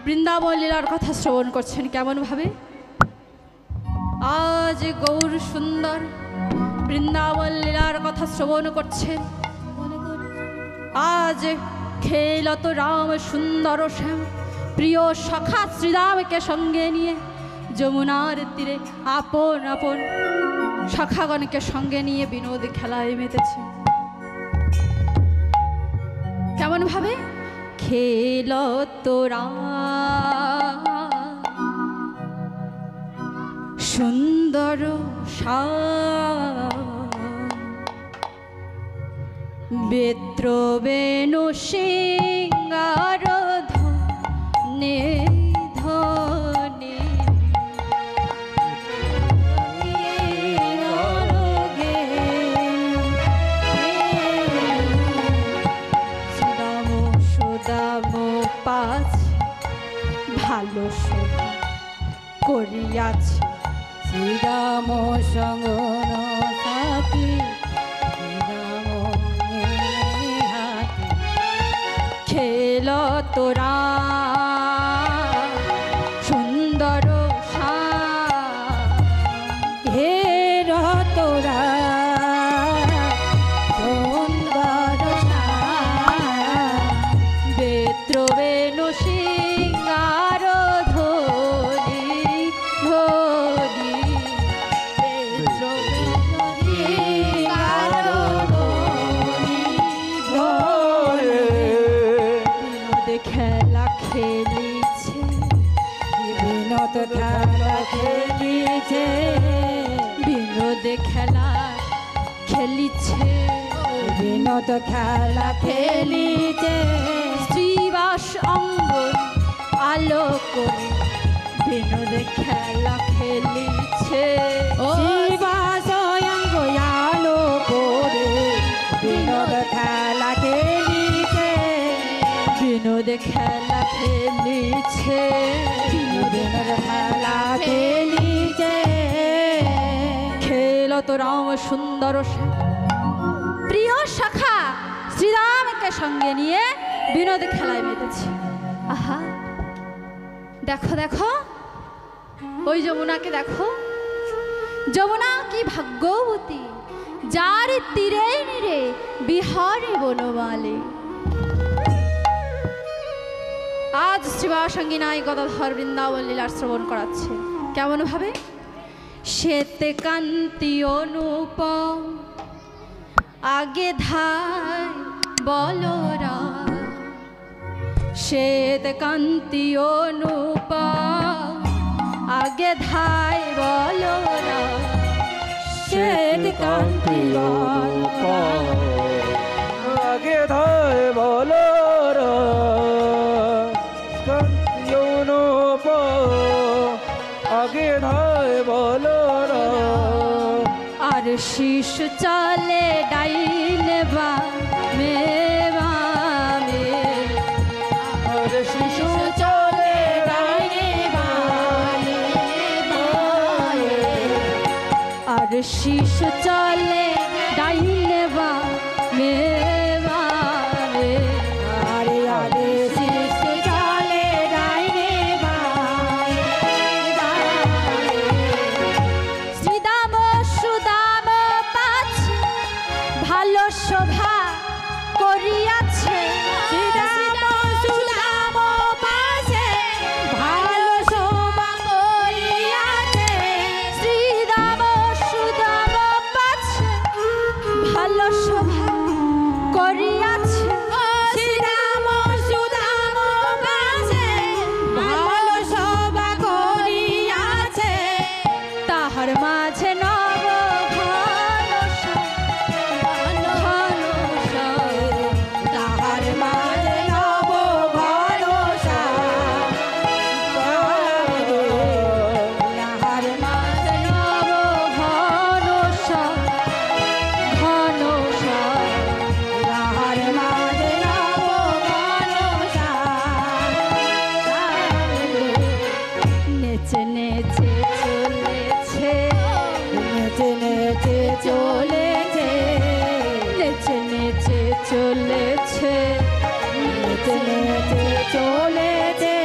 বৃন্দাবন লীলার কথা শ্রবণ করছেন কেমন ভাবে। আজ গৌর সুন্দর বৃন্দাবন লীলার কথা শ্রবণ করছেন। আজ খেলত রাম সুন্দর শ্যাম প্রিয় সখা শ্রীরামকে সঙ্গে নিয়ে যমুনার তীরে আপন আপন সখাগণকে সঙ্গে নিয়ে বিনোদ খেলায় মেতেছে। কেমন ভাবে খেলত রাম সুন্দর বেত্র বেণু সিংহার ধনে ধনে সুদাম সুদাম পাছ ভালো শোভা করিয়াছে শ্রীরাম সঙ্গ সাথী খেল তোরা সুন্দর ঘের তোরা সুন্দর বেত্র বেণু সিংহার ধনি ধনি বেত্র বেণু সিংহার ধনি ধনি খেলা খেলিছে বিনোদ খেলা খেলিছে বিনোদ খেলা খেলিছে বিনোদ খেলা খেলিছে শ্রীবাস অঙ্গন আলো করে বিনোদ খেলা খেলিছে শিবাস অঙ্গ আলো করে বিনোদ খেলা খেলিছে বিনোদ খেলা খেলিছে বিনোদ খেলা খেলিছে খেলত রাম সুন্দর প্রিয় সখা শ্রীরামকে সঙ্গে নিয়ে বিনোদ খেলায় মেতেছে। আহা দেখো দেখো ওই যমুনাকে দেখো, যমুনা কি ভাগ্যবতী, যার তীরে নিরে বিহারে বনমালী। আজ শ্রীবাসঙ্গী নাই গদাধর বৃন্দাবন লীলার শ্রবণ করাচ্ছে কেমন ভাবে। শ্বেত কান্তি অনুপম আগে ধায় বলরা, শ্বেত কান্তি অনুপম আগে ধায় বলরা, শ্বেত কান্তি আগে ধায় বলরা, কান্তি অনুপ আগে ধায় বলরা। আর শীষ চলে ডাইন বামে বামে, আর শিশু চলে ডাইনে বামে বামে, আর শীষ চলে ডাইন বামে বামে, আরে আরে শিশ চলে ডাইনে বামে বামে, শ্রীদাম সুদাম পাছ ভালো শোভা করিয়াছে, শ্রীরাম সুদাম পাশে ভালো শোভা করিয়াছে, শ্রীদাম সুদাম পাছ ভালো শোভা করিয়াছে, শ্রীরাম সুদাম পাশে ভালো শোভা করিয়াছে, তাহার মাঝে নব ঘন তাহার মাঝে নব ভরসা, তাহার মাঝে নব ঘন তাহার মাঝে নব ভরসা, নেচে নেচে চলেছে, নেচে নেচে চলেছে, নেচে নেচে চলেছে, নেচে নেচে চলেছে,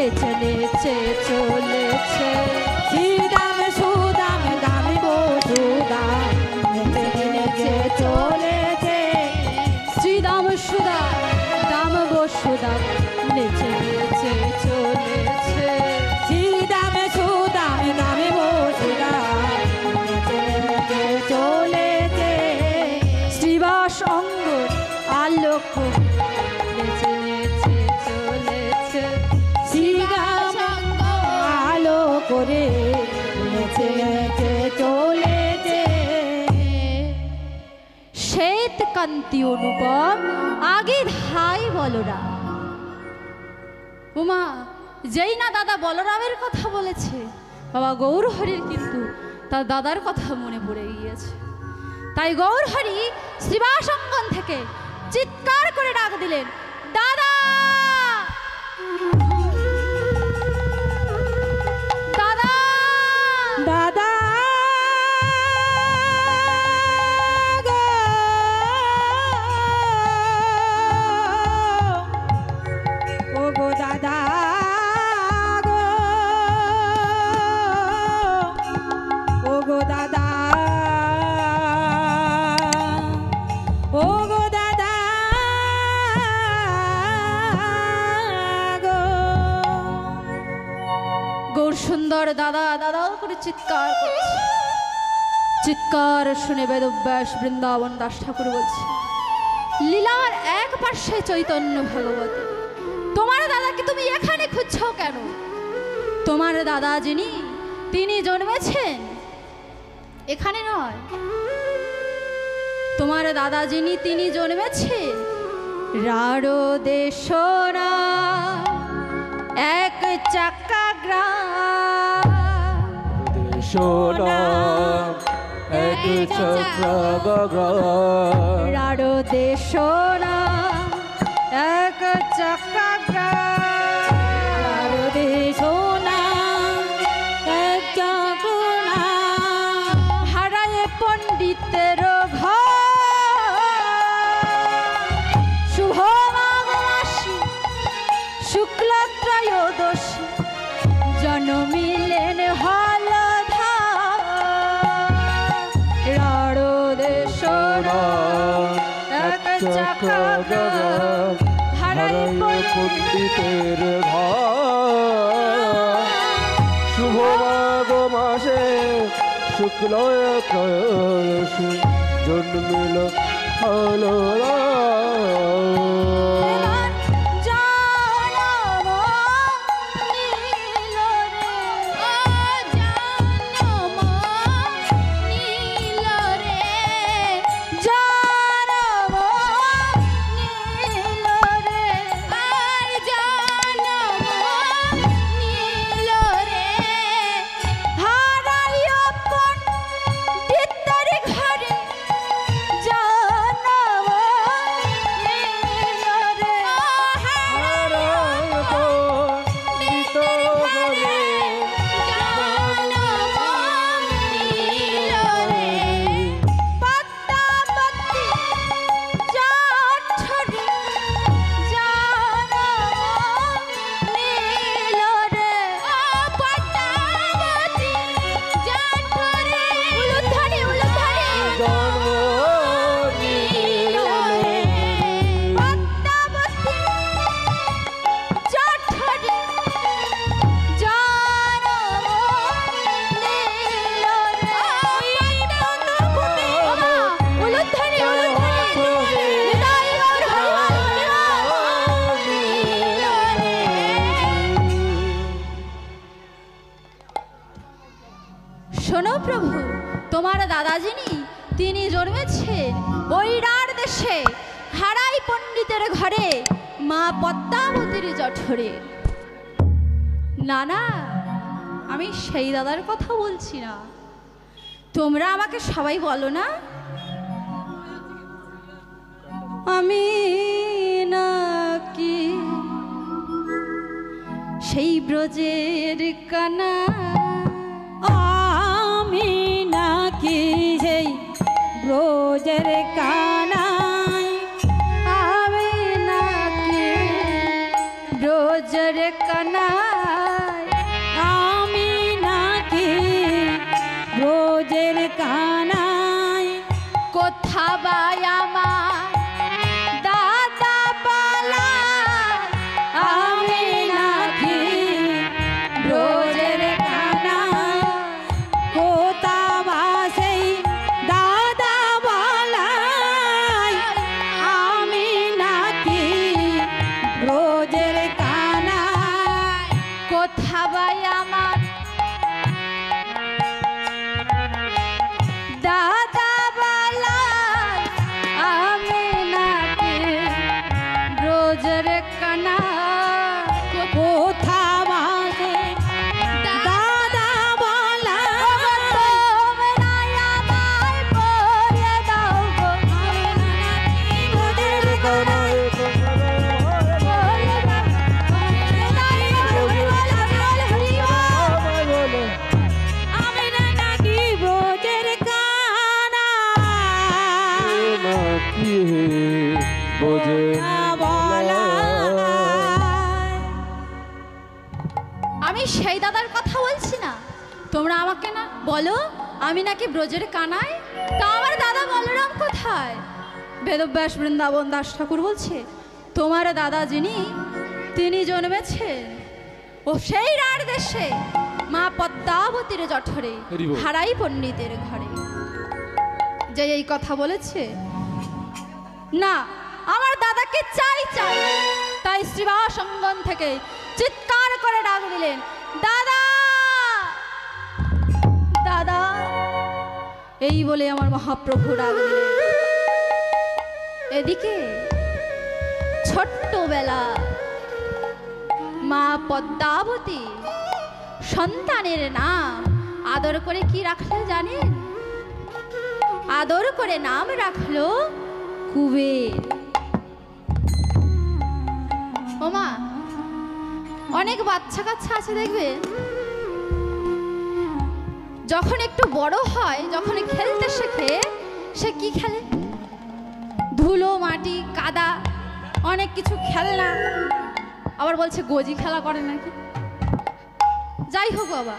নেচে নেচে চলেছে। শ্রীদাম সুদাম দামি বসুদাম নেচে নেচে চলেছে। শ্রীদাম সুদা দাম বসুদাম নেচে নেচে চলেছে। শ্রীদাম সুদাম দামি বসুদাম নেচে নেচে চলেছে। শ্রীবাস অঙ্গ আলোক নেচে নেচে চলেছে। শ্রীরাম আলো করে নেচে নেচে চলেছে। শ্বেত কান্তি অনুপম আগে ধাই বলরাম। উমা যেই না দাদা বলরামের কথা বলেছে, বাবা গৌরহরির কিন্তু তার দাদার কথা মনে পড়ে গিয়েছে। তাই গৌরহরি শ্রীবাস অঙ্গন থেকে চিৎকার করে ডাক দিলেন, দাদা দাদা দাদা গো, ও গো দাদা গো, ও গো দাদা, ও গো দাদা গো। গৌর সুন্দর দাদা দাদা করে চিৎকার করছে। চিৎকার শুনে বেদব্যাস বৃন্দাবন দাস ঠাকুর বলছে, লীলার এক পার্শ্বে চৈতন্য ভাগবত, তোমার দাদাকে তুমি এখানে খুঁজছো কেন? তোমার দাদা যিনি তিনি জন্মেছেন এখানে নয়, তোমার দাদা যিনি তিনি জন্মেছেন রাঢ় দেশরা এক চাকা গ্রাম। সোনা এক চক্র রাঢ় দেশরা এক চাকা গ্রাম। সোনা এক চক্রনা হারায় পণ্ডিতের ঘর, শুভ মাঘ মাসে শুক্ল ত্রয়োদশী জন্মিলেন হলধর। রাঢ় দেশরা এক চাকা গ্রাম, হারায় পণ্ডিতের ঘর, শুভ মাঘ মাসে শুক্ল ত্রয়োদশী জন্মিল হলো শোনো প্রভু, তোমার দাদা যিনি তিনি জন্মেছেন ওই রাঢ় দেশে হারাই পণ্ডিতের ঘরে মা পদ্মাবতীর জঠরে। না না, আমি সেই দাদার কথা বলছি না। তোমরা আমাকে সবাই বলো না আমি নাকি সেই ব্রজের কানা। আমি নাকি সেই ব্রজের কানাই, আমি নাকি ব্রজের কানা। কি বোঝে না বলা আমি সেই দাদার কথা বলছি না, তোমরা আমাকে না বলো আমি নাকি ব্রজের কানাই। তা আমার দাদা বলরাম কোথায়? বেদব্যাস বৃন্দাবন দাস ঠাকুর বলছে তোমার দাদা যিনি তিনি জন্মেছেন ও সেই রার দেশে মা পদ্মাবতীর জঠরে হরি বল। হারাই পণ্ডিতের ঘরে। যে এই কথা বলেছে না, আমার দাদাকে চাই চাই। তাই শ্রীবাস অঙ্গন থেকে চিৎকার করে ডাক দিলেন, দাদা দাদা। এই বলে আমার মহাপ্রভু ডাক দিলেন। এদিকে ছোট্টবেলা মা পদ্মাবতী সন্তানের নাম আদর করে কি রাখলো জানেন? আদর করে নাম রাখলো কুবের। ওমা, অনেক বাচ্চা কাচ্চা আছে দেখবে, যখন একটু বড় হয়, যখন খেলতে শেখে, সে কি খেলে? ধুলো মাটি কাদা অনেক কিছু খেলনা, আবার বলছে গজি খেলা করে নাকি। যাই হোক বাবা,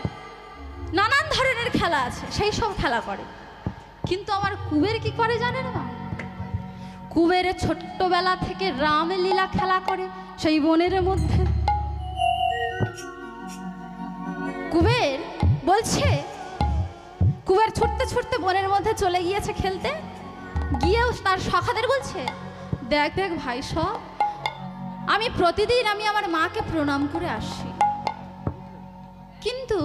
নানান ধরনের খেলা আছে, সেই সব খেলা করে। কিন্তু আমার কুবের কি করে জানেন মা? কুবের ছোট্টবেলা থেকে রামলীলা খেলা করে সেই বনের মধ্যে। কুবের বলছে, কুবের ছুটতে ছুটতে বনের মধ্যে চলে গিয়েছে খেলতে, গিয়েও তার সখাদের বলছে, দেখ দেখ ভাই সব, আমি প্রতিদিন আমি আমার মাকে প্রণাম করে আসি, কিন্তু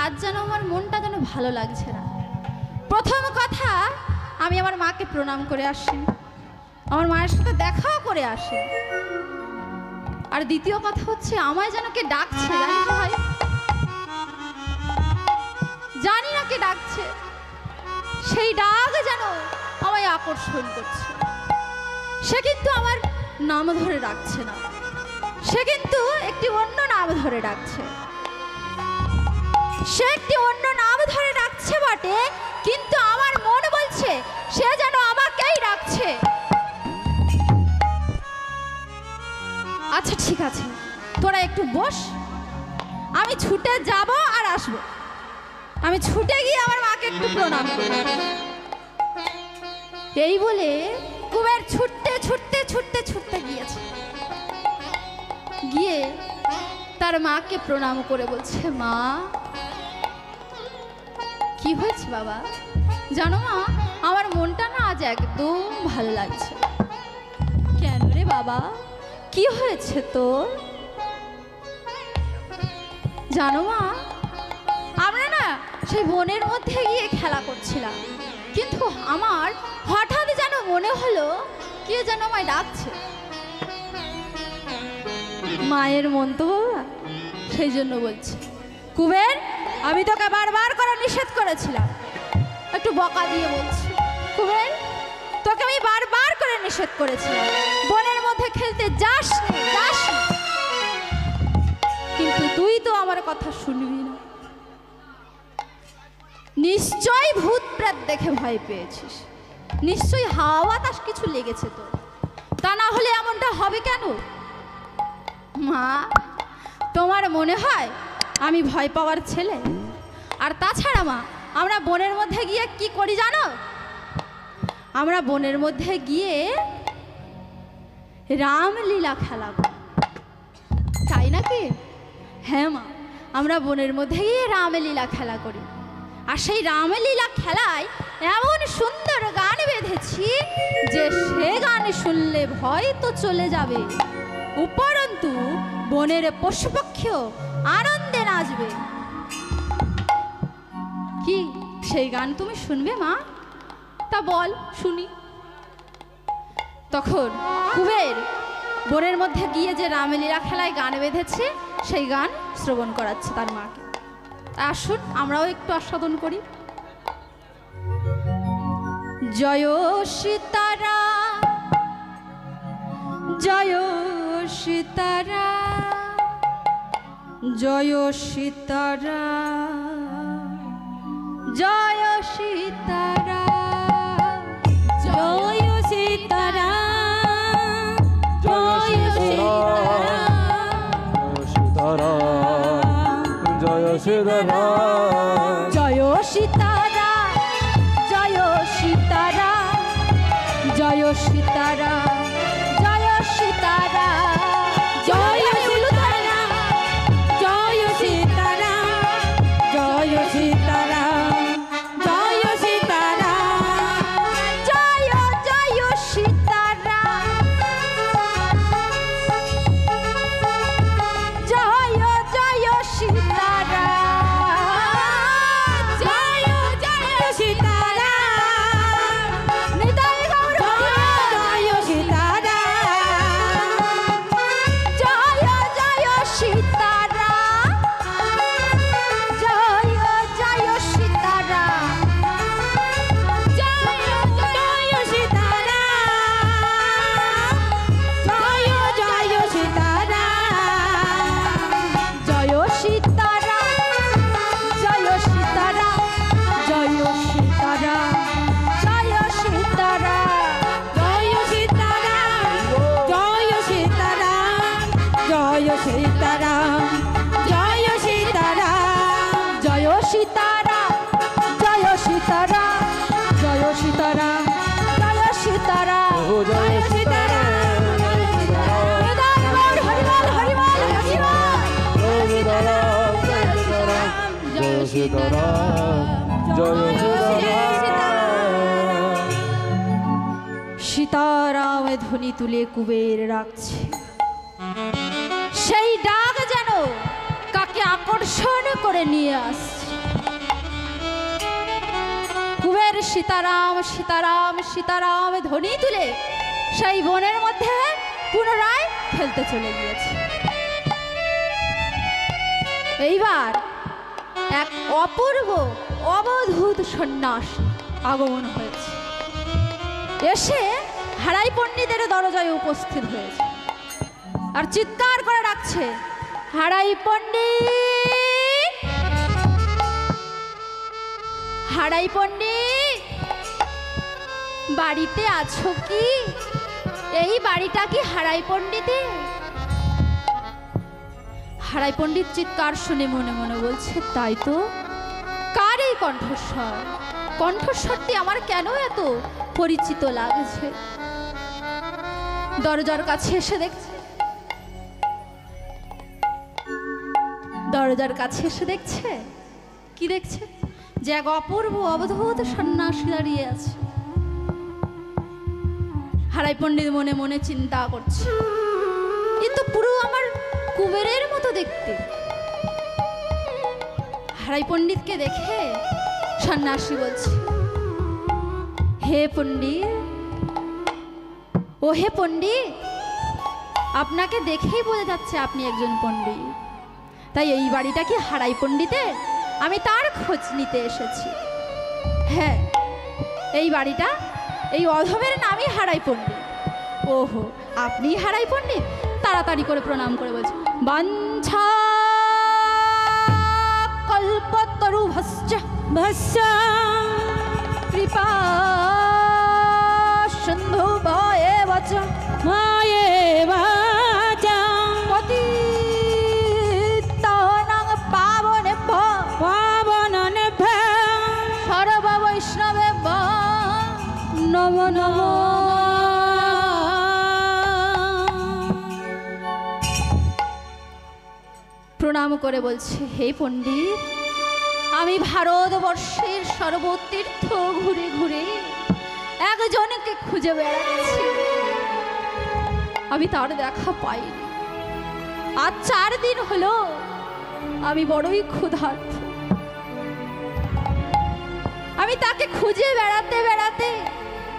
আজ যেন আমার মনটা যেন ভালো লাগছে না। প্রথম কথা, আমি আমার মাকে প্রণাম করে আসি, আমার মায়ের সাথে দেখাও করে আসি। আর দ্বিতীয় কথা হচ্ছে, আমায় যেন কে ডাকছে, জানিস ভাই? জানি না কে ডাকছে, সেই ডাক যেন আমায় আকর্ষণ করছে। সে কিন্তু আমার নাম ধরে ডাকছে না, সে কিন্তু একটি অন্য নাম ধরে ডাকছে। সে একটি অন্য নাম ধরে ডাকছে বটে, কিন্তু আমার মন বলছে সে যেন আমাকেই ডাকছে। আচ্ছা ঠিক আছে, তোরা একটু বস, আমি ছুটে যাব আর আসব। আমি ছুটে গিয়ে আমার মাকে একটু প্রণাম করব। এই বলে কুবের ছুটতে ছুটতে ছুটতে ছুটতে গিয়েছে, গিয়ে তার মাকে প্রণাম করে বলছে, মা কি হয়েছে বাবা? জানো মা, আমার মনটা না আজ একদম ভালো লাগছে। কেন রে বাবা, কি হয়েছে তোর? জানো মা, আমরা না সেই বনের মধ্যে গিয়ে খেলা করছিলাম, কিন্তু আমার হঠাৎ যেন মনে হলো কে যেন আমায় ডাকছে। মায়ের মন তো বাবা, সেই জন্য বলছি। কুবের, আমি তোকে বারবার করে নিষেধ করেছিলাম, একটু বকা দিয়ে বলছি, কুবের তোকে আমি বারবার করে নিষেধ করেছিলাম বনের মধ্যে খেলতে যাস না, কিন্তু তুই তো আমার কথা শুনবি না। নিশ্চয়ই ভূত প্রেত দেখে ভয় পেয়েছিস, নিশ্চয়ই হাওয়া বাতাস কিছু লেগেছে তোর, তা না হলে এমনটা হবে কেন? মা, তোমার মনে হয় আমি ভয় পাওয়ার ছেলে? আর তাছাড়া মা, আমরা বনের মধ্যে গিয়ে কি করি জানো? আমরা বনের মধ্যে গিয়ে রামলীলা খেলা করি, তাই নাকি? হ্যাঁ মা, আমরা বনের মধ্যে গিয়ে রামলীলা খেলা করি। আর সেই রামলীলা খেলায় এমন সুন্দর গান বেঁধেছি যে সে গান শুনলে ভয় তো চলে যাবে, উপরন্তু বনের পশুপক্ষীও আনন্দে নাচবে। কি সেই গান তুমি শুনবে মা? তা বল শুনি। তখন কুবের বনের মধ্যে গিয়ে যে রামলীলা খেলায় গান বেঁধেছে সেই গান শ্রবণ করাচ্ছে তার মাকে। আসুন আমরাও একটু আস্বাদন করি। জয় সীতারা, জয় সীতারা, জয় সীতারা, জয় সীতারা, জয় শ্রী সীতারাম জয় সীতারা জয় সীতারা জয় সীতারা জয় সীতারা জয় সীতারাম জয় সীতারাম জয় সীতারাম জয় সীতারাম জয় জয় সীতারা জয় জয় সীতারা জয় জয় সীতারাম নিতাই গৌর জয় সীতারাম জয় জয় সীতারা জয় জয় সীতারা জয় জয় সীতারাম জয় জয় সীতারাম জয় সীতারা জয় সীতারা জয় সীতারা জয় সীতারা জয় সীতারাম জয় সীতারাম জয় সীতারাম জয় সীতারাম জয় সীতারা জয় সীতারা জয় সীতারা জয় সীতারা ও জয় সীতারাম নিতাই গৌর হরিবল হরিবল হরিবল জয় সীতারাম জয় সীতারাম জয় সীতারাম সীতারাম ধ্বনি তুলে কুবের রাখছে সেই ডাক যেন কাকে আকর্ষণ করে নিয়ে আসছে কুবের সীতারাম সীতারাম সীতারাম ধ্বনি তুলে সেই বনের মধ্যে পুনরায় খেলতে চলে গিয়েছে। এইবার এক অপূর্ব অবধূত সন্ন্যাস আগমন হয়েছে, এসে হারাই পণ্ডিতের দরজায় উপস্থিত হয়েছে আর চিৎকার করে ডাকছে, হারাই পণ্ডিত, হারাই পণ্ডিত, বাড়িতে আছো কি? এই বাড়িটা কি হারাই পণ্ডিতের? হারাই পণ্ডিত চিৎকার শুনে মনে মনে বলছে, তাই তো, কার এই কণ্ঠস্বর? কণ্ঠস্বরটি আমার কেন এত পরিচিত লাগছে। দরজার কাছে এসে দেখছে, দরজার কাছে এসে দেখছে, কি দেখছে? যে এক অপূর্ব অবধূত সন্ন্যাসী দাঁড়িয়ে আছে। হারাই পণ্ডিত মনে মনে চিন্তা করছে, কিন্তু পুরো আমার কুবেরের মতো দেখতে। হারাই পণ্ডিতকে দেখে সন্ন্যাসী বলছে, হে পণ্ডিত, ও হে পণ্ডিত, আপনাকে দেখেই বোঝা যাচ্ছে আপনি একজন পণ্ডিত। তাই এই বাড়িটা কি হারাই পণ্ডিতের? আমি তার খোঁজ নিতে এসেছি। হ্যাঁ, এই বাড়িটা এই অধমের নামই হারাই পণ্ডিত। ওহো, আপনি হারাই পণ্ডিত? তাড়াতাড়ি করে প্রণাম করে বলছে, বাঞ্ছা কল্পতরু ভস্য ভস্য কৃপা সিন্ধু ভয়ে বচ মায়ে বাচা পতিতানাং পাবনেভ্য পাবননেভ্যো সর্ব বৈষ্ণবেভ্য নমো নমো। প্রণাম করে বলছে, হে পণ্ডিত, আমি ভারতবর্ষের সর্বতীর্থ ঘুরে ঘুরে একজনকে খুঁজে বেড়াচ্ছি, আমি তার দেখা পাইনি। আজ 4 দিন হলো আমি বড়ই ক্ষুধার্ত। আমি তাকে খুঁজে বেড়াতে বেড়াতে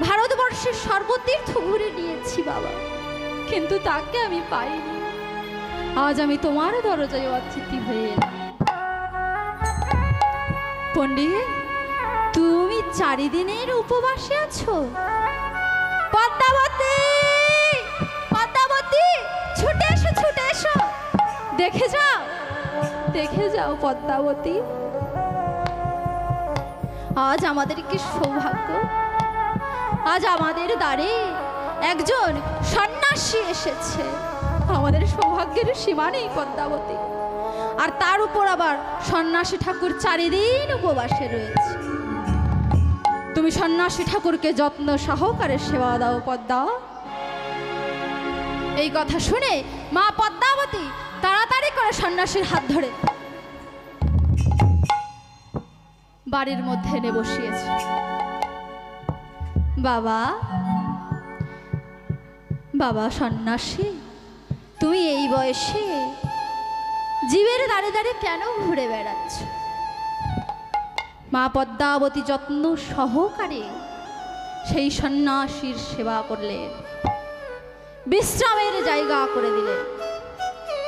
ভারতবর্ষের সর্বতীর্থ ঘুরে নিয়েছি বাবা, কিন্তু তাকে আমি পাইনি। আজ আমি তোমার দরজায় অতিথি হয়ে এলাম। পণ্ডিত, তুমি 4 দিনের উপবাসে আছো? পদ্মাবতী, পদ্মাবতী, ছুটে এসো, ছুটে এসো, দেখে যাও, দেখে যাও পদ্মাবতী। আজ আমাদের কি সৌভাগ্য, আজ আমাদের দ্বারে একজন সন্ন্যাসী এসেছে। আমাদের সৌভাগ্যের সীমা নেই পদ্মাবতী। আর তার উপর আবার সন্ন্যাসী ঠাকুর চারিদিন উপবাসে রয়েছে। তুমি সন্ন্যাসী ঠাকুরকে যত্ন সহকারে সেবা দাও পদ্মা। এই কথা শুনে মা পদ্মাবতী তাড়াতাড়ি করে সন্ন্যাসীর হাত ধরে বাড়ির মধ্যে এনে বসিয়েছে। বাবা, বাবা সন্ন্যাসী, তুমি এই বয়সে জীবের দাঁড়ে দাঁড়ে কেন ঘুরে বেড়াচ্ছ? মা পদ্মাবতী যত্ন সহকারে সেই সন্ন্যাসীর সেবা করলেন, বিশ্রামের জায়গা করে দিলেন।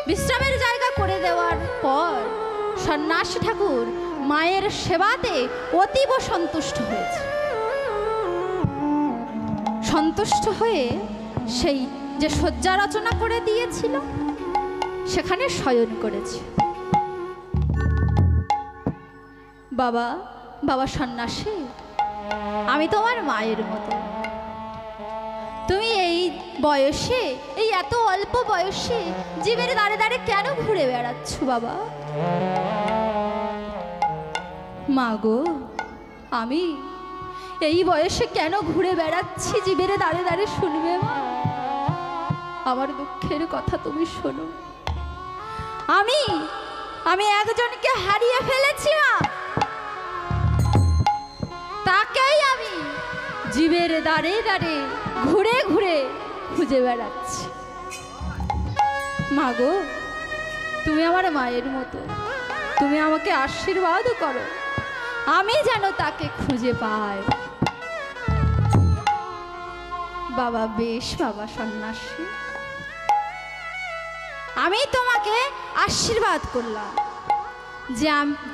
বিশ্রামের জায়গা করে দেওয়ার পর সন্ন্যাসী ঠাকুর মায়ের সেবাতে অতীব সন্তুষ্ট হয়েছে। সন্তুষ্ট হয়ে সেই যে শয্যা রচনা করে দিয়েছিল সেখানে শয়ন করেছে। বাবা, বাবা সন্ন্যাসী, আমি তোমার মায়ের মতো। তুমি এই বয়সে, এই এত অল্প বয়সে জীবের দাঁড়ে দাঁড়ে কেন ঘুরে বেড়াচ্ছ বাবা? মা গো, আমি এই বয়সে কেন ঘুরে বেড়াচ্ছি জীবের দাঁড়ে দাঁড়ে শুনবে মা? আমার দুঃখের কথা তুমি শোনো। আমি একজনকে হারিয়ে ফেলেছি মা, তাকেই আমি জীবের দাঁড়ে দাঁড়ে ঘুরে ঘুরে খুঁজে বেড়াচ্ছি। মা গো, তুমি আমার মায়ের মতো, তুমি আমাকে আশীর্বাদ করো, আমি যেন তাকে খুঁজে পাই। বাবা, বেশ বাবা সন্ন্যাসী, আমি তোমাকে আশীর্বাদ করলাম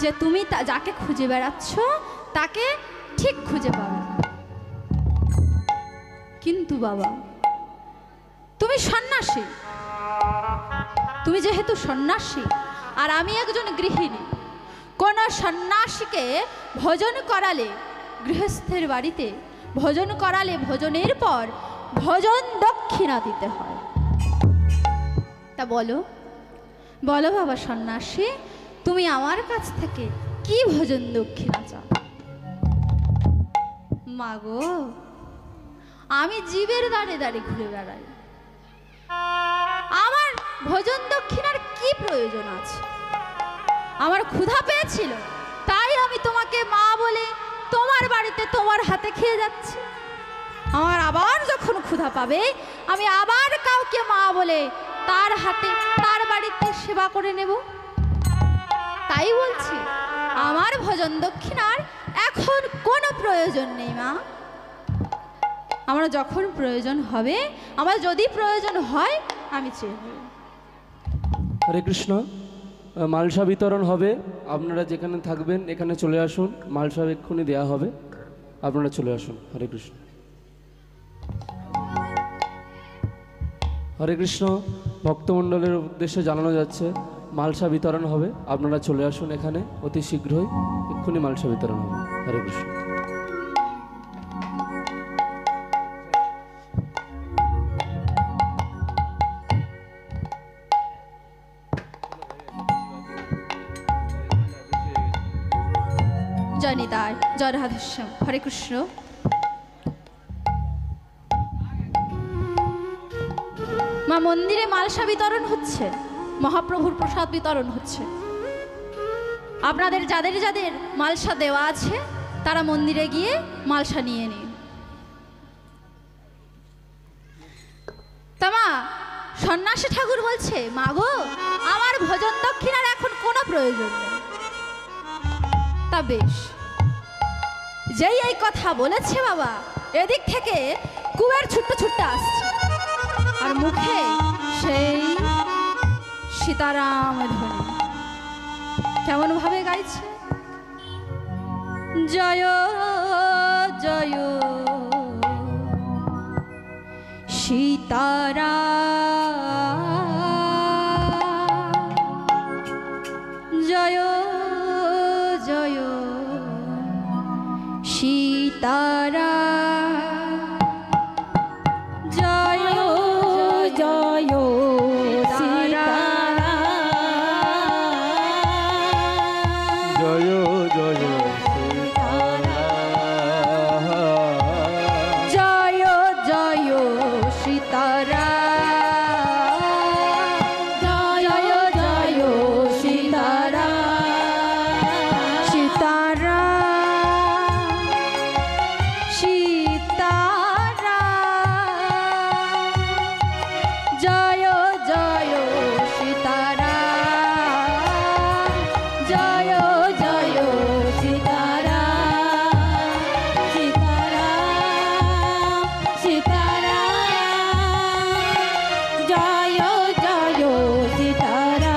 যে তুমি যাকে খুঁজে বেড়াচ্ছ তাকে ঠিক খুঁজে পাবে। কিন্তু বাবা, তুমি সন্ন্যাসী, তুমি যেহেতু সন্ন্যাসী আর আমি একজন গৃহিণী, কোন সন্ন্যাসীকে ভোজন করালে, গৃহস্থের বাড়িতে ভোজন করালে ভোজনের পর ভোজন দক্ষিণা দিতে হয়। তা বলো বলো বাবা সন্ন্যাসী, তুমি আমার কাছ থেকে কি ভোজন দক্ষিণা চাও? মা গো, আমি জীবের দাঁড়ে দাঁড়ে ঘুরে বেড়াই, আমার ভোজন দক্ষিণার কি প্রয়োজন আছে? আমার ক্ষুধা পেয়েছিল তাই আমি তোমাকে মা বলে তোমার বাড়িতে তোমার হাতে খেয়ে যাচ্ছি। আমার আবার যখন ক্ষুধা পাবে আমি আবার কাউকে মা বলে তার হাতে তার বাড়িতে সেবা করে নেব। তাই বলছি, আমার ভোজন দক্ষিণার এখন কোনো প্রয়োজন নেই মা। আমার যখন প্রয়োজন হবে, আমার যদি প্রয়োজন হয় আমি চেয়ে নেব। হরে কৃষ্ণ। মালসা বিতরণ হবে, আপনারা যেখানে থাকবেন এখানে চলে আসুন, মালসা এক্ষুনি দেওয়া হবে, আপনারা চলে আসুন। হরে কৃষ্ণ। হরে কৃষ্ণ। ভক্তমণ্ডলের উদ্দেশ্যে জানানো যাচ্ছে মালসা বিতরণ হবে, আপনারা চলে আসুন এখানে, অতি শীঘ্রই এক্ষুনি মালসা বিতরণ হবে। হরে কৃষ্ণ। জয় নিতাই, জয় রাধাশ্যাম। হরে কৃষ্ণ। মা মন্দিরে মালসা বিতরণ হচ্ছে, মহাপ্রভুর প্রসাদ বিতরণ হচ্ছে। আপনাদের যাদের যাদের মালসা দেওয়া আছে তারা মন্দিরে গিয়ে মালসা নিয়ে নিন। তা মা সন্ন্যাসী ঠাকুর বলছে, মা গো, আমার ভোজন দক্ষিণার এখন কোনো প্রয়োজন নেই। তা বেশ, যেই এই কথা বলেছে বাবা, এদিক থেকে কুবের ছুটতে ছুটতে আসছে আর মুখে সেই সীতারাম ধ্বনি কেমন ভাবে গাইছে, জয় জয় সীতারাম, জয় জয় সীতারাম, জয় জয় সীতারাম, সীতারাম জয় জয় সীতারাম সীতারাম সীতারাম জয় জয় সীতারাম জয় জয় সীতারাম সীতারাম সীতারাম জয় জয় সীতারাম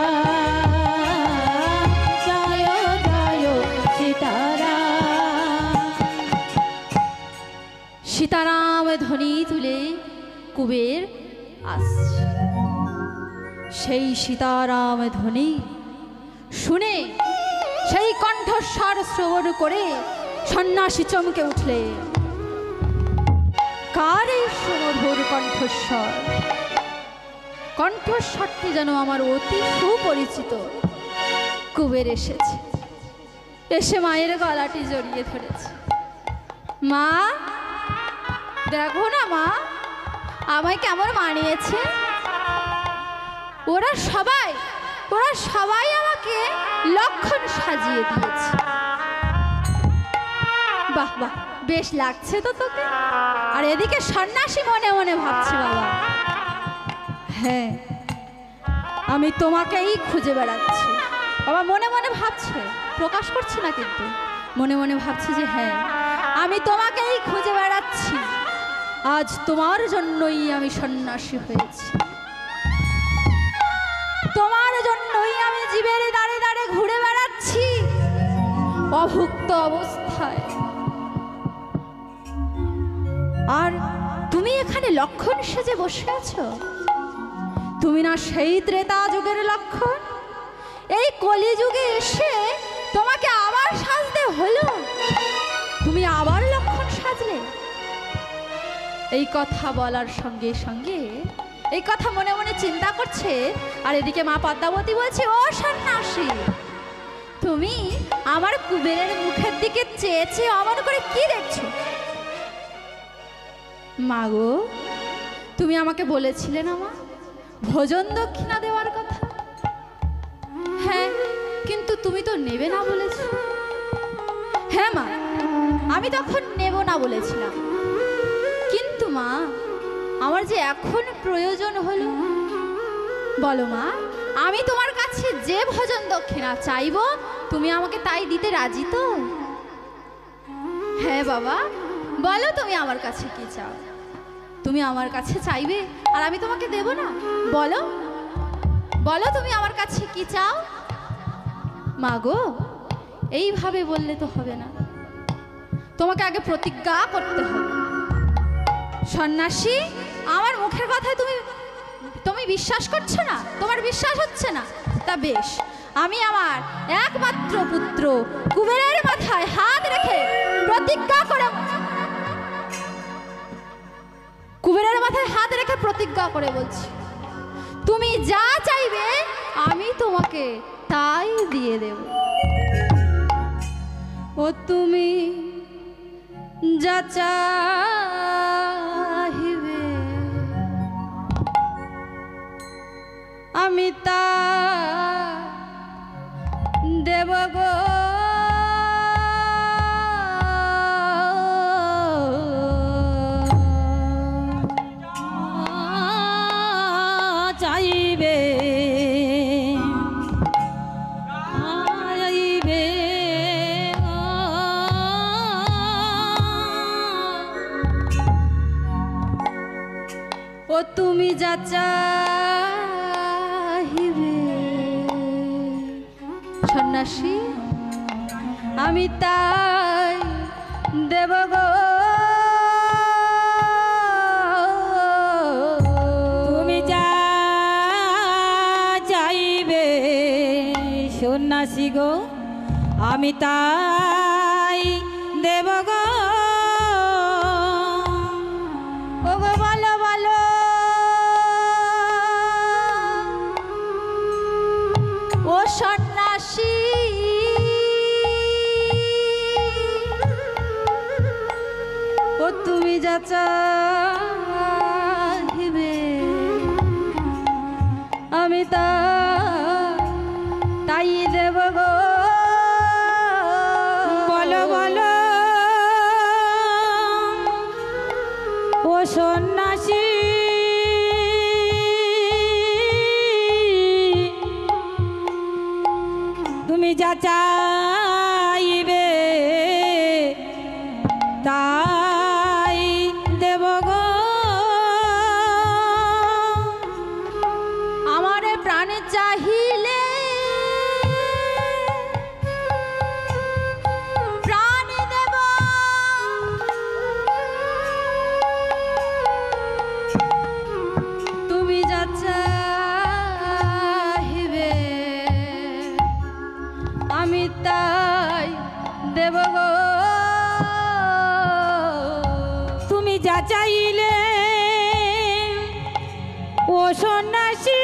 জয় জয় সীতারাম সীতারাম ধ্বনি তুলে কুবের আসছে। সেই সীতারাম ধ্বনি শুনে সেই কণ্ঠস্বর শ্রবণ করে সন্ন্যাসী চমকে উঠলে। কার এই সুমধুর কণ্ঠস্বর? কণ্ঠস্বরটি যেন আমার অতি সুপরিচিত। কুবের এসেছে, এসে মায়ের গলাটি জড়িয়ে ধরেছে। মা দেখো না মা, আমায় কেমন মানিয়েছে। ওরা সবাই আমাকে লক্ষণ সাজিয়ে দিয়েছে। বাহ বাহ, বেশ লাগছে তো তোকে। আর এদিকে সন্ন্যাসী মনে মনে ভাবছে, বাবা হ্যাঁ আমি তোমাকেই খুঁজে বেড়াচ্ছি। বাবা মনে মনে ভাবছে, প্রকাশ করছে না, কিন্তু মনে মনে ভাবছে যে হ্যাঁ আমি তোমাকেই খুঁজে বেড়াচ্ছি। আজ তোমার জন্যই আমি সন্ন্যাসী হয়েছি, তোমার জন্যই আমি জীবের দাঁড়ে দাঁড়ে ঘুরে বেড়াচ্ছি অভুক্ত অবস্থায়। আর তুমি এখানে লক্ষণ সেজে বসে আছো। তুমি না সেই ত্রেতা যুগের লক্ষণ? এই কলিযুগে এসে তোমাকে আবার সাজতে হলো, তুমি আবার লক্ষণ সাজলে। এই কথা বলার সঙ্গে সঙ্গে এই কথা মনে মনে চিন্তা করছে। আর এদিকে মা পদ্মাবতী বলছে, ও সন্ন্যাসী তুমি আমার কুবেরের মুখের দিকে চেয়ে চেয়ে অমন করে কি দেখছো? মা গো, তুমি আমাকে বলেছিলে না মা ভোজন দক্ষিণা দেওয়ার কথা? হ্যাঁ, কিন্তু তুমি তো নেবে না বলেছো। হ্যাঁ মা, আমি তখন নেব না বলেছিলাম, কিন্তু মা আমার যে এখন প্রয়োজন হলো। বলো মা, আমি তোমার কাছে যে ভোজন দক্ষিণা চাইবো তুমি আমাকে তাই দিতে রাজি তো? হ্যাঁ বাবা, বলো তুমি আমার কাছে কি চাও। তুমি আমার কাছে চাইবে আর আমি তোমাকে দেব না? বলো বলো তুমি আমার কাছে কি চাও। মা গো, এইভাবে বললে তো হবে না, তোমাকে আগে প্রতিজ্ঞা করতে হবে। সন্ন্যাসী, আমার মুখের কথায় তুমি বিশ্বাস করছো না? তোমার বিশ্বাস হচ্ছে না? তা বেশ, আমি আমার একমাত্র পুত্র কুবেরের মাথায় হাত রেখে প্রতিজ্ঞা করে বলছি, তুমি যা চাইবে আমি তোমাকে তাই দিয়ে দেব। ও তুমি যা চাহিবে আমি তা দেব গো। চাইবে চাইবে ও তুমি যা চাহিবে সন্ন্যাসী আমি তাই দেব গো। তুমি যা চাইবে সন্ন্যাসী গো আমি তাই দেব গো। ও গো বলো বলো ও সন্ন্যাসী ও তুমি যা চাহিবে চাইবে তাই দেব গো। আমার প্রাণ চাহিলে প্রাণ দেব, তুমি যা চাহিবে আমি তাই দেব গো। তুমি যা চাইলে ও সন্ন্যাসী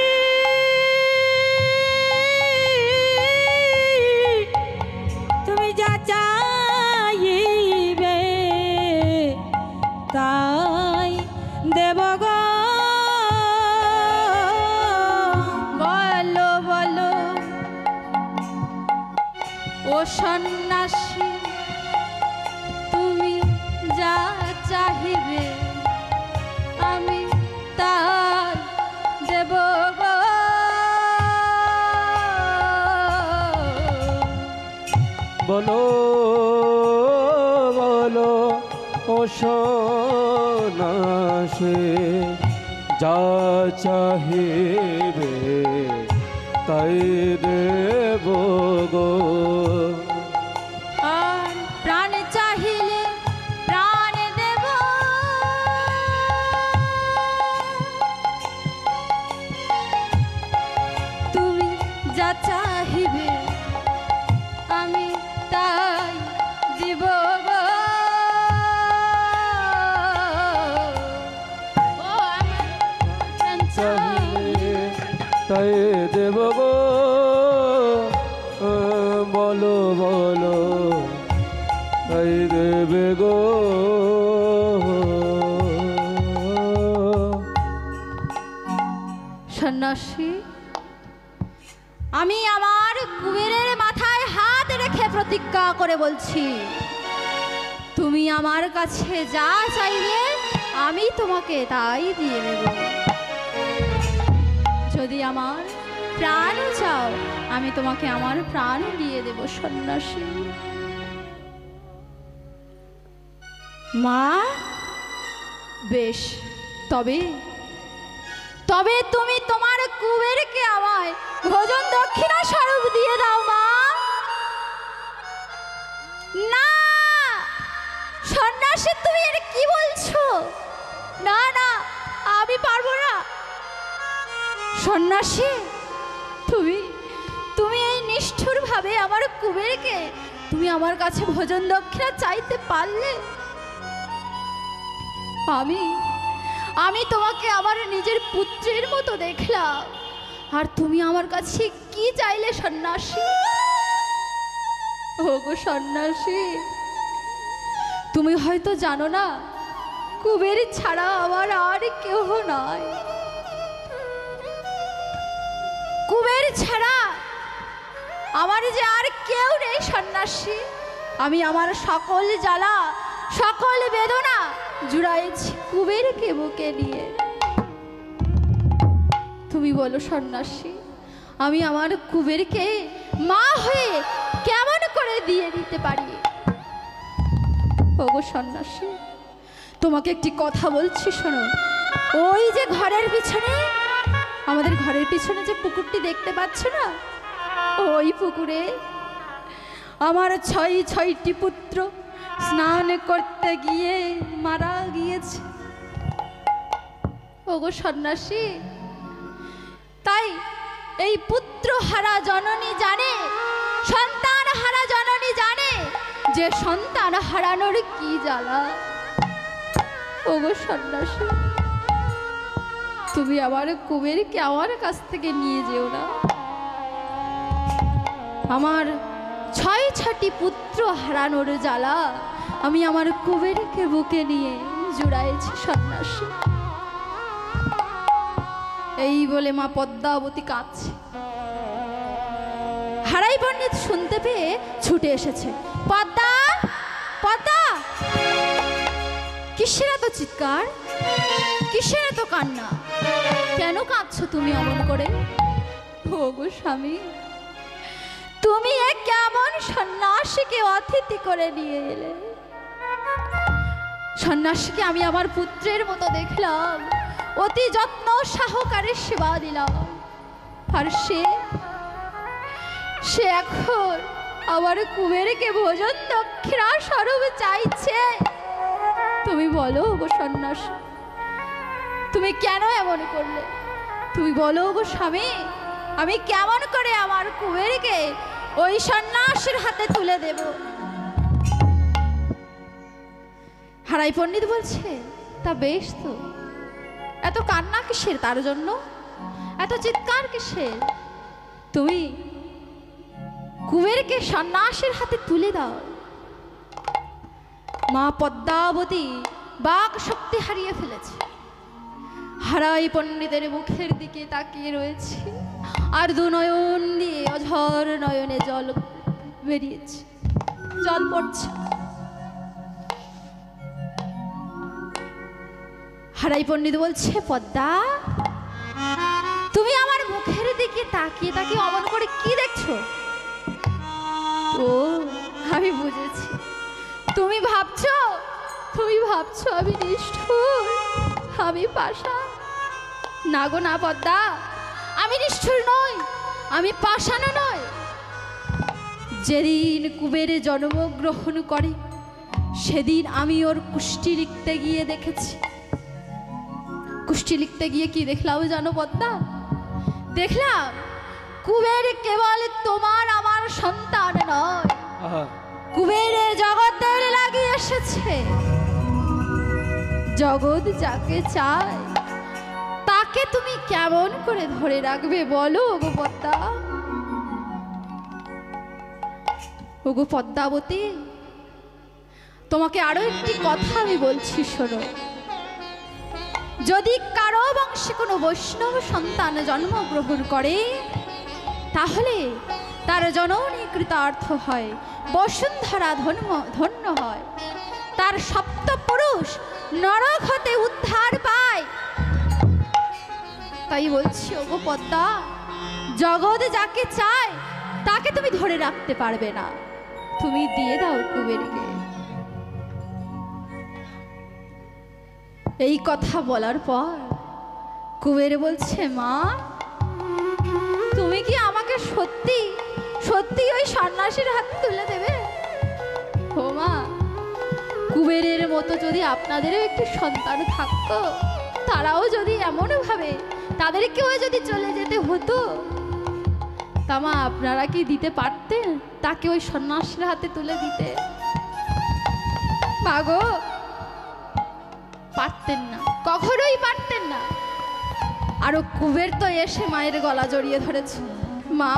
তুমি যা চাইবে তাই দেব গো। বলো বলো ও সন্ন্যাসী, তুমি যা চাহিবে আমি তাই দেব গো। বলো বলো ও সন্ন্যাসী, যা চাহিবে তাই দেব গো। আর প্রাণ চাহিলে প্রাণ দেব, তুমি যা চাহিবে আমি তাই দিব গো। ও আমার প্রাণ চাহিলে তাই দেব গো। বলো বলো তাই দেবে গো। সন্ন্যাসী, আমি আমার কুবেরের মাথায় হাত রেখে প্রতিজ্ঞা করে বলছি, তুমি আমার কাছে যা চাইবে আমি তোমাকে তাই দিয়ে দেব। যদি আমার প্রাণ চাও আমি তোমাকে আমার প্রাণ দিয়ে দেব সন্ন্যাসী। মা, বেশ, তবে তবে তুমি তোমার কুবেরকে আমায় ভোজন দক্ষিণা স্বরূপ দিয়ে দাও মা। না সন্ন্যাসী, তুমি এটা কি বলছো? না না, আমি পারবো না। সন্ন্যাসী, তুমি তুমি এই নিষ্ঠুর ভাবে আমার কুবেরকে তুমি আমার কাছে ভোজন দক্ষিণা চাইতে পারলে? আমি তোমাকে আমার নিজের পুত্রের মতো দেখলাম, আর তুমি আমার কাছে কি চাইলে সন্ন্যাসী? ওগো সন্ন্যাসী, তুমি হয়তো জানো না কুবের ছাড়া আমার আর কেউ নাই। কুবের ছাড়া আমার যে আর কেউ নেই সন্ন্যাসী। আমি আমার সকল জ্বালা সকল বেদনা জুড়াইছি কুবেরকে বুকে নিয়ে। তুমি বলো সন্ন্যাসী, আমি আমার কুবেরকে মা হয়ে কেমন করে দিয়ে দিতে পারি? ওগো সন্ন্যাসী, তোমাকে একটি কথা বলছি শোনো। ওই যে ঘরের পিছনে, আমাদের ঘরের পিছনে যে পুকুরটি দেখতে পাচ্ছ না, ওই পুকুরে আমার ছয়টি পুত্র স্নান করতে গিয়ে মারা গিয়েছে। ওগো সন্ন্যাসী, তাই এই পুত্র হারা জননী জানে, সন্তান হারা জননী জানে যে সন্তান হারানোর কি জ্বালা। ওগো সন্ন্যাসী, তুমি আমার কুবেরকে আমার কাছ থেকে নিয়ে যেও না। আমার ছয়টি পুত্র হারানোর জ্বালা আমি আমার কুবেরকে বুকে নিয়ে জুড়াইছি সন্ন্যাসী। এই বলে মা পদ্মাবতী কাঁদছে। হারাই পণ্ডিত শুনতে পেয়ে ছুটে এসেছে। পদ্মা, পদ্মা, কিসের এত চিৎকার, কিসের এত কান্না? কেন কাঁদছো তুমি অমন করে? ওগো স্বামী, তুমি এ কেমন সন্ন্যাসীকে অতিথি করে নিয়ে এলে? সন্ন্যাসীকে আমি আমার পুত্রের মতো দেখলাম, অতি যত্ন সহকারে সেবা দিলাম, আর সে এখন আমার কুবেরকে ভোজন দক্ষিণা স্বরূপ চাইছে। তুমি বলো গো সন্ন্যাসী, তুমি কেন এমন করলে? তুমি বলো গো স্বামী, আমি কেমন করে আমার কুবেরকে ওই সন্ন্যাসীর হাতে তুলে দেব? হারাই পণ্ডিত বলছে, তা বেশ তো, এত কান্না কিসের? তার জন্য এত চিৎকার কিসের? তুমি কুবেরকে সন্ন্যাসীর হাতে তুলে দাও। মা পদ্মাবতী বাক শক্তি হারিয়ে ফেলেছে, হারাই পণ্ডিতের মুখের দিকে তাকিয়ে রয়েছে, আর দু নয়ন দিয়ে অঝর নয়নে জল বেরিয়েছে, জল পড়ছে। হারাই পণ্ডিত বলছে, পদ্মা, তুমি আমার মুখের দিকে তাকিয়ে তাকিয়ে অমন করে কি দেখছো? ও, আমি বুঝেছি, তুমি ভাবছো আমি নিষ্ঠুর, আমি পাষাণ। না গো না পদ্মা, আমি নিষ্ঠুর নই, আমি পাষাণও নই। যেদিন কুবেরে জন্মগ্রহণ করে সেদিন আমি ওর কুষ্টি লিখতে গিয়ে দেখেছি। কুষ্টি লিখতে গিয়ে কি দেখলাম জানো পদ্মা? দেখলাম কুবের কেবল তোমার আমার সন্তান নয়, কুবেরে জগতের লাগিয়ে এসেছে। জগৎ যাকে চায় তাকে তুমি কেমন করে ধরে রাখবে বলো ওগো পদ্মা? ওগো পদ্মাবতী, তোমাকে আরো একটি কথা আমি বলছি, শোনো। যদি কারো বংশে কোনো বৈষ্ণব সন্তান জন্মগ্রহণ করে তাহলে তার জননী কৃতার্থ হয়, বসুন্ধরা ধন্য হয়, তার সপ্তপুরুষ নরক হতে উদ্ধার পায়। তাই বলছি ওগো পদ্মা, জগৎ যাকে চায় তাকে তুমি ধরে রাখতে পারবে না, তুমি দিয়ে দাও কুবেরকে। এই কথা বলার পর কুবের বলছে, মা, তুমি কি আমাকে সত্যি সত্যি ওই সন্ন্যাসীর হাতে তুলে দেবে? ও মা, কুবেরের মতো যদি আপনাদেরও একটি সন্তান থাকতো, তারাও যদি এমন ভাবে তাদেরকেও যদি চলে যেতে হতো, তা মা আপনারা কি দিতে পারতেন তাকে ওই সন্ন্যাসীর হাতে তুলে দিতে? মা গো, পারতেন না, কখনোই পারতেন না। আরো কুবের তো এসে মায়ের গলা জড়িয়ে ধরেছে, মা,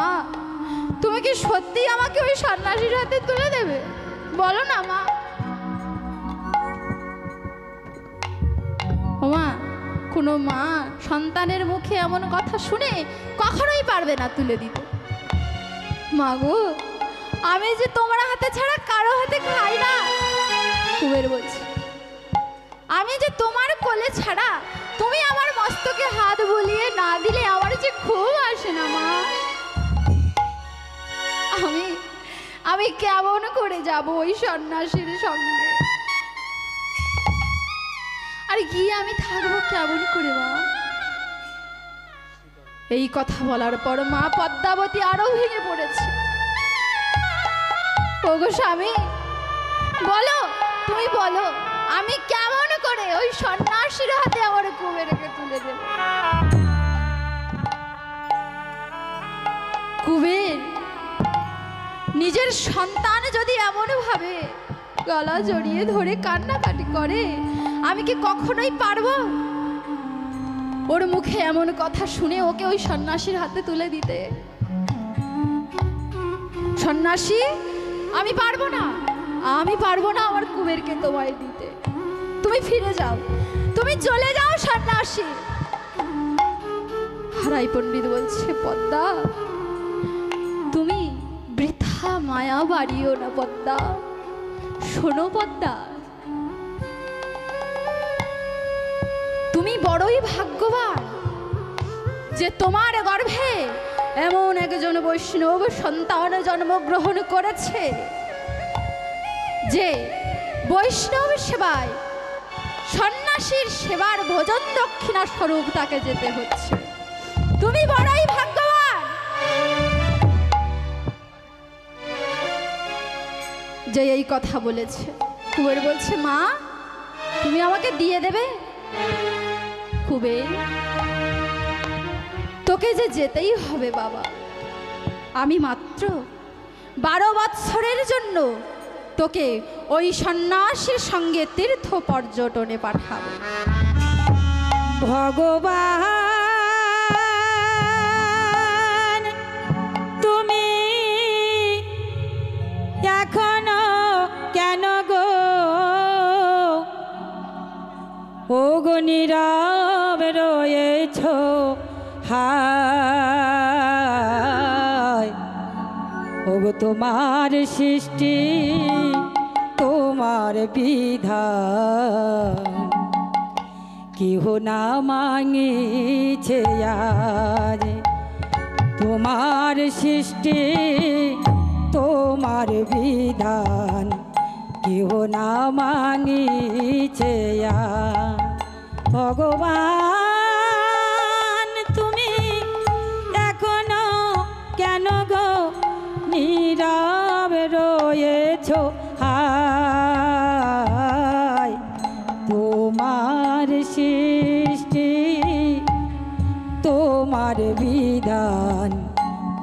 তুমি কি সত্যি আমাকে ওই সন্ন্যাসীর হাতে তুলে দেবে? বলো না মা। ও মা, কোনো মা সন্তানের মুখে এমন কথা শুনে কখনোই পারবে না তুলে দিতে। মা গো, আমি যে তোমার হাতে ছাড়া কারো হাতে খাই না। কুবের বলছে, আমি যে তোমার কোলে ছাড়া তুমি আমার মস্তকে হাত বুলিয়ে না দিলে আমার যে ঘুম আসে না মা। আমি কেমন করে যাব ওই সন্ন্যাসীর সঙ্গে? আর গিয়ে আমি থাকবো কেমন করে মা? এই কথা বলার পর মা পদ্মাবতী আরো ভেঙে পড়েছে। ওগো স্বামী, বলো, তুমি বলো, আমি কেমন করে ওই সন্ন্যাসীর হাতে আমার কুবেরকে তুলে দেব? কুবের নিজের সন্তান যদি এমন ভাবে গলা জড়িয়ে ধরে কান্নাকাটি করে, আমি কি কখনোই পারবো ওর মুখে এমন কথা শুনে ওকে ওই সন্ন্যাসীর হাতে তুলে দিতে? সন্ন্যাসী, আমি পারবো না, আমি পারবো না আমার কুবেরকে তোমায় দিতে। তুমি ফিরে যাও, তুমি চলে যাও সন্ন্যাসী। হারাই পণ্ডিত বলছে, পদ্মা, তুমি বৃথা মায়া বাড়িও না পদ্মা। শোনো পদ্মা, তুমি বড়ই ভাগ্যবান যে তোমার গর্ভে এমন একজন একজন বৈষ্ণব সন্তান জন্মগ্রহণ করেছে, যে বৈষ্ণব সেবায় সন্ন্যাসীর সেবার ভোজন দক্ষিণা স্বরূপ তাকে যেতে হচ্ছে। তুমি বড়ই ভাগ্যবান যে এই কথা বলেছে। কুবের বলছে, মা তুমি আমাকে দিয়ে দেবে? কুবের, তোকে যে যেতেই হবে বাবা। আমি মাত্র 12 বৎসরের জন্য তোকে ওই সন্ন্যাসীর সঙ্গে তীর্থ পর্যটনে পাঠাবো। ভগবান তুমি এখনো কেন গো ও গো নীরব রয়েছ? হায় ওগো তোমার সৃষ্টি তোমার বিধান কেহ না মাঙিছে আজ। তোমার সৃষ্টি তোমার বিধান কেহ না মাঙিছে আজ। ভগবান তুমি এখনো কেন গো নীরব রয়েছ? হায় তোমার সৃষ্টি তোমার বিধান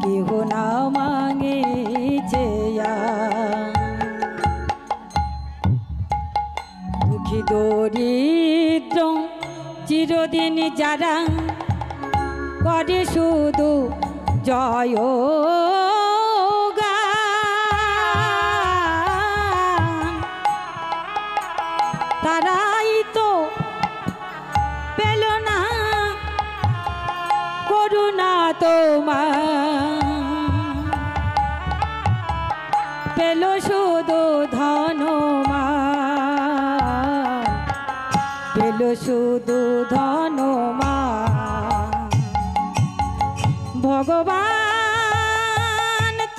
কেহ না মাঙিছে আজ। দুঃখী দরিদ্র চিরদিন যারা করে শুধু জয় গান, তারাই তো পেল না করুণা তোমার, পেল শুধু ধনমান, পেল শুধু ধনমান। ভগবান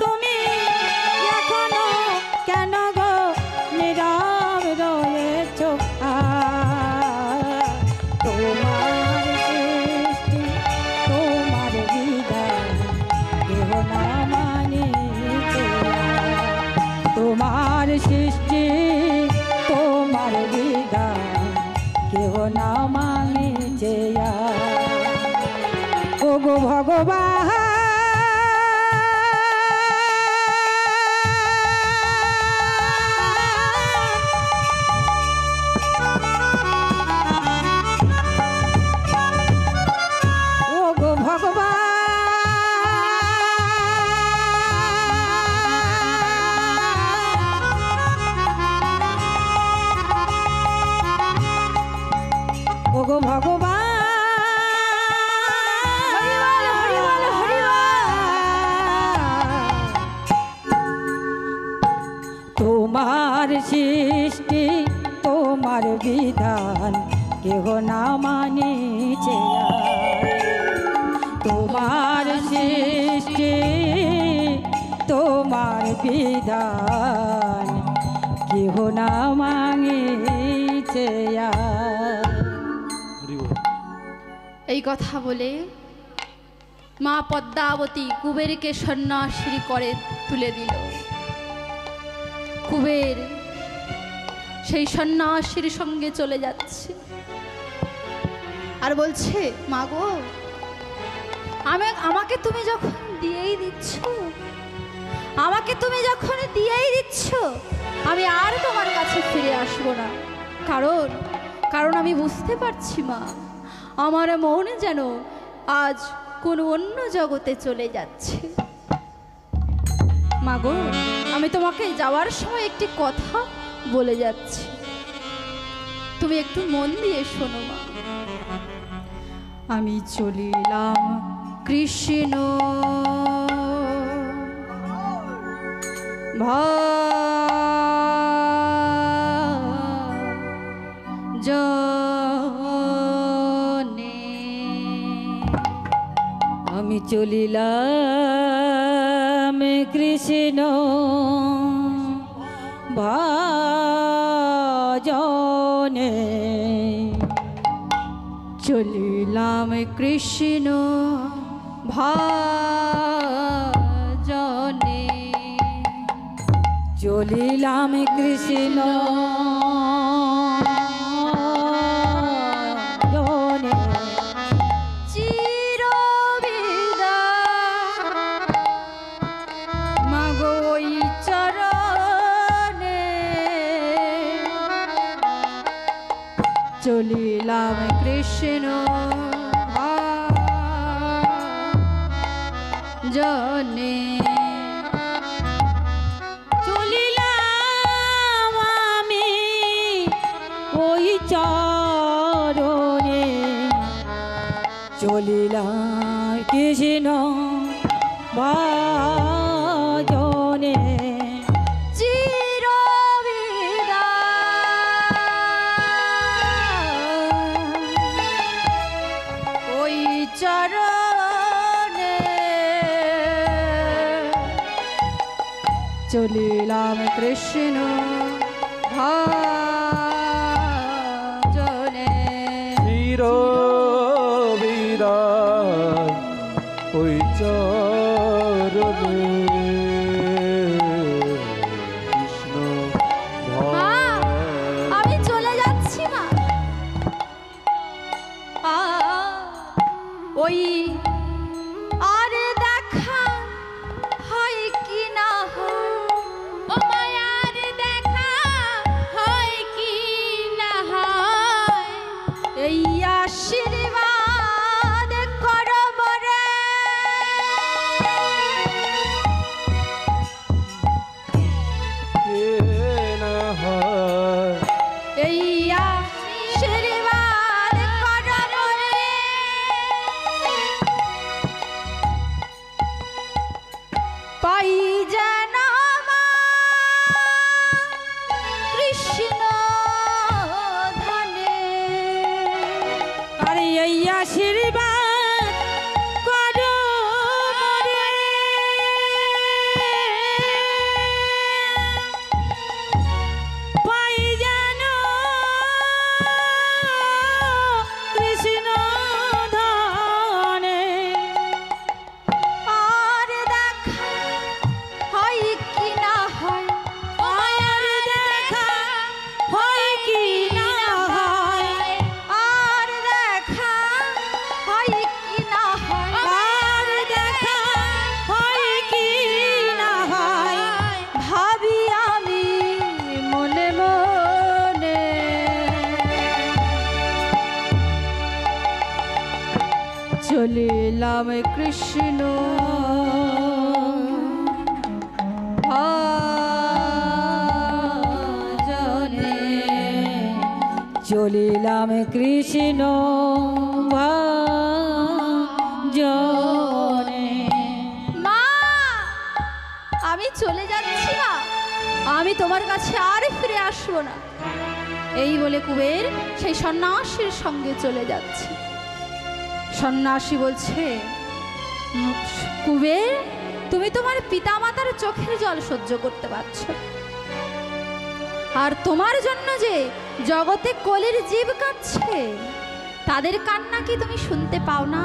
তুমি এখনো কেন গো নীরব রয়েছ? তোমার সৃষ্টি তোমার বিধান কেহ না মানিছে। তোমার সৃষ্টি তোমার বিধান কেহ না মানিছে। ওগো ভগবান ওগো ভগবান ওগো ভগবান তোমার সৃষ্টি তোমার বিধান কেহ না মানিছে। তোমার সৃষ্টি তোমার বিধান কেহ না মানিছে। এই কথা বলে মা পদ্মাবতী কুবেরকে সন্ন্যাসী করে তুলে দিল। কুবের সেই সন্ন্যাসীর সঙ্গে চলে যাচ্ছে আর বলছে, মা গো আমাকে তুমি যখন দিয়েই দিচ্ছ, আমাকে তুমি যখন দিয়েই দিচ্ছ, আমি আর তোমার কাছে ফিরে আসবো না। কারণ আমি বুঝতে পারছি মা, আমার মন যেন আজ কোনো অন্য জগতে চলে যাচ্ছে। মা গো আমি তোমাকে যাওয়ার সময় একটি কথা বলে যাচ্ছি, তুমি একটু মন দিয়ে শোনো মা। আমি চলিলাম কৃষ্ণ আমি চলিলাম চলিলাম কৃষ্ণ ভজনে, চলিলাম কৃষ্ণ ভজনে, চলিলাম কৃষ্ণ ভজনে। চিরবিদায় মাগো ওই চরণে, চলিলাম কৃষ্ণ ভজনে। চলিলাম আমি ওই চরণে, চলিলাম কৃষ্ণ ভজনে। চিরবিদায় ওই চরণে, চলিলাম কৃষ্ণ ভজনে। চির বিদায় ওই চরণে, কৃষ্ণ মা, আমি চলে যাচ্ছি মা। ওই আর দেখা হয় কি না হয়, ও মায়ার দেখা হয় কি না হয়, এই আশীর্বাদ করো মোরে। কে না হয়, এই আশীর্বাদ করো মোরে। পাই যেন মা কৃষ্ণ ধনে, আরে এই আশীর্বাদ করো মোরে। পাই যেন কৃষ্ণ ধনে, আর দেখা হয় কি না হয়, আর দেখা হয় কি না হয়, আর দেখা হয় কি না হয়, আর দেখা হয় কি না হয়। ভাবি আমি মনে মনে। চলিলাম কৃষ্ণ ভজনে, চলিলাম কৃষ্ণ ভজনে। মা, আমি চলে যাচ্ছি মা, আমি তোমার কাছে আর ফিরে আসবো না। এই বলে কুবের সেই সন্ন্যাসীর সঙ্গে চলে যাচ্ছে। সন্ন্যাসী বলছে, কুবের, তুমি তোমার পিতামাতার চোখের জল সহ্য করতে পারছো, আর তোমার জন্য যে জগতে কলির জীব কাঁদছে, তাদের কান্না কি তুমি শুনতে পাও না?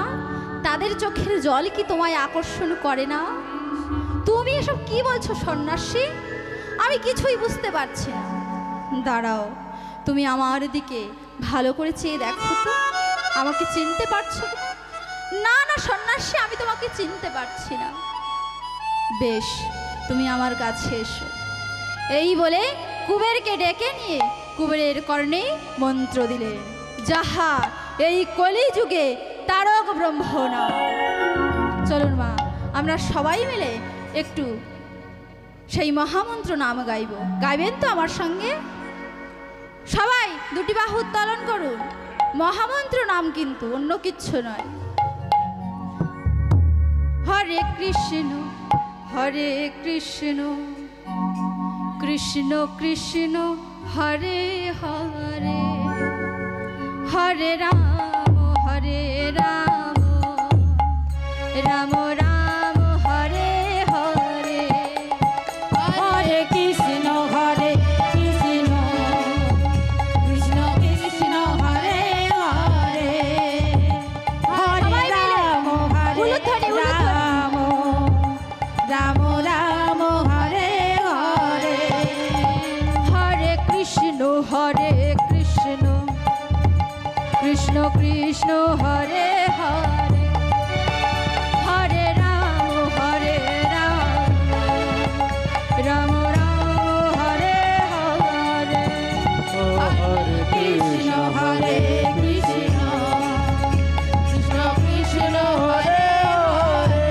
তাদের চোখের জল কি তোমায় আকর্ষণ করে না? তুমি এসব কি বলছো সন্ন্যাসী? আমি কিছুই বুঝতে পারছি না। দাঁড়াও, তুমি আমার দিকে ভালো করে চেয়ে দেখো তো, আমাকে চিনতে পারছো কি? না না সন্ন্যাসী, আমি তোমাকে চিনতে পারছি না। বেশ, তুমি আমার কাছে এসো। এই বলে কুবেরকে ডেকে নিয়ে কুবেরের কর্ণে মন্ত্র দিলেন, যাহা এই কলিযুগে তারক ব্রহ্ম না। চলুন মা, আমরা সবাই মিলে একটু সেই মহামন্ত্র নাম গাইব। গাইবেন তো আমার সঙ্গে? সবাই দুটি বাহু উত্তোলন করুন। মহামন্ত্র নাম কিন্তু অন্য কিচ্ছু নয়। হরে কৃষ্ণ হরে কৃষ্ণ, কৃষ্ণ কৃষ্ণ হরে হরে, হরে রাম রাম, রাম রাম হরে হরে। কৃষ্ণ হরে হরে হরে রাম রাম রাম হরে হরে হরে কৃষ্ণ হরে কৃষ্ণ কৃষ্ণ কৃষ্ণ হরে হরে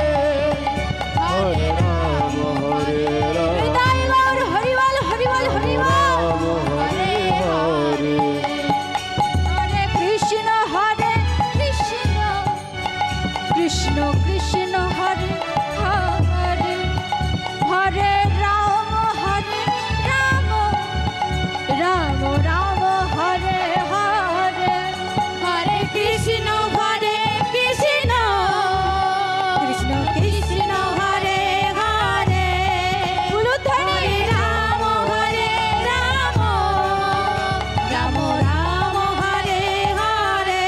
হরে রাম হরে রাম হৃদয় গৌর হরিবল হরিবল হরিবল রাম হরে হরে হরে কৃষ্ণ কৃষ্ণ কৃষ্ণ হরে হরে হরে রাম রাম রাম হরে হরে হরে কৃষ্ণ কৃষ্ণ কৃষ্ণ কৃষ্ণ হরে হরে হরে রাম রাম রাম হরে হরে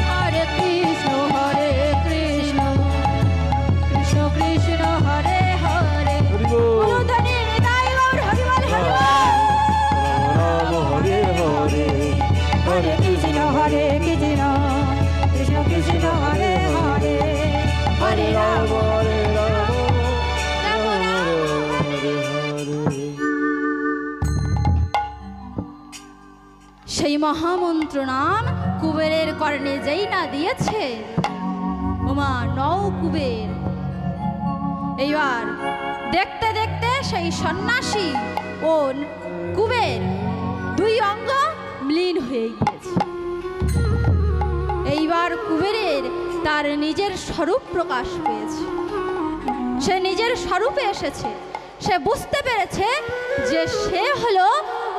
হরে কৃষ্ণ কৃষ্ণ কৃষ্ণ কৃষ্ণ হরে হরে হরি বল। গুরুধনী হৃদয় গৌর হরিবল হরিবল রাম হরে হরে হরে কৃষ্ণ কৃষ্ণ কৃষ্ণ হরে হরে হরে রাম হরে রাম রাম রাম হরে হরে সেই মহামন্ত্র নাম কুবেরের কর্ণে যেই না দিয়েছে ওমা নও কুবের। এইবার দেখতে দেখতে সেই সন্ন্যাসী ও কুবের দুই অঙ্গ মিলিন হয়ে গিয়েছে। এইবার কুবেরের তার নিজের স্বরূপ প্রকাশ পেয়েছে, সে নিজের স্বরূপে এসেছে। সে বুঝতে পেরেছে যে সে হলো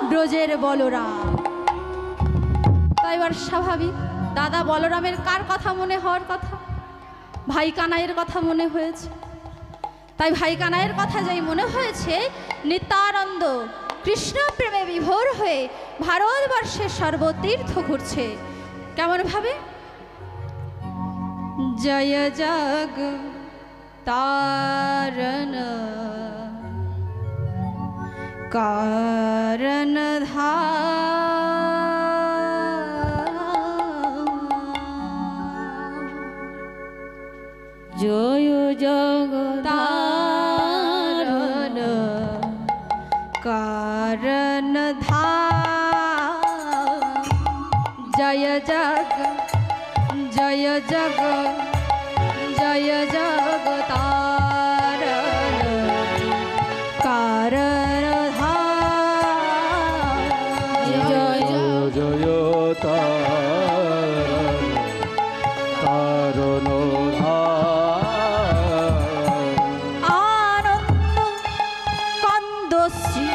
ব্রজের বলরাম। তাই এবার স্বাভাবিক দাদা বলরামের কার কথা মনে হওয়ার কথা? ভাই কানাইয়ের কথা মনে হয়েছে। তাই ভাই কানাইয়ের কথা যাই মনে হয়েছে, নিত্যানন্দ কৃষ্ণ প্রেমে বিভোর হয়ে ভারতবর্ষের সর্বতীর্থ ঘুরছে। কেমন ভাবে? জয় জগ তারণ কারণ জয় জগতারণ কারণ জয় জগ জয় জগ জয় জগতারণ কারণ জয় জয় তারণ আনন্দ কন্দশ্রী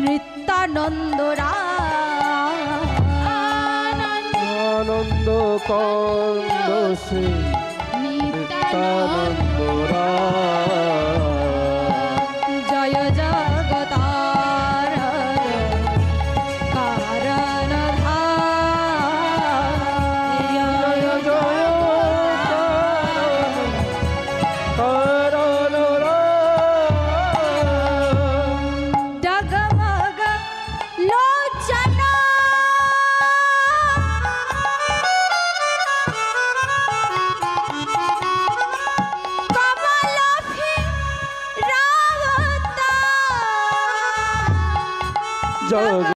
নৃত্যানন্দ আনন্দ কন্দ শ্রী নিত্যানন্দ জয় জগতারণ কারণ জয় জয় তারণ ডগমগ লোচনা কমলাফি রাবতা জয়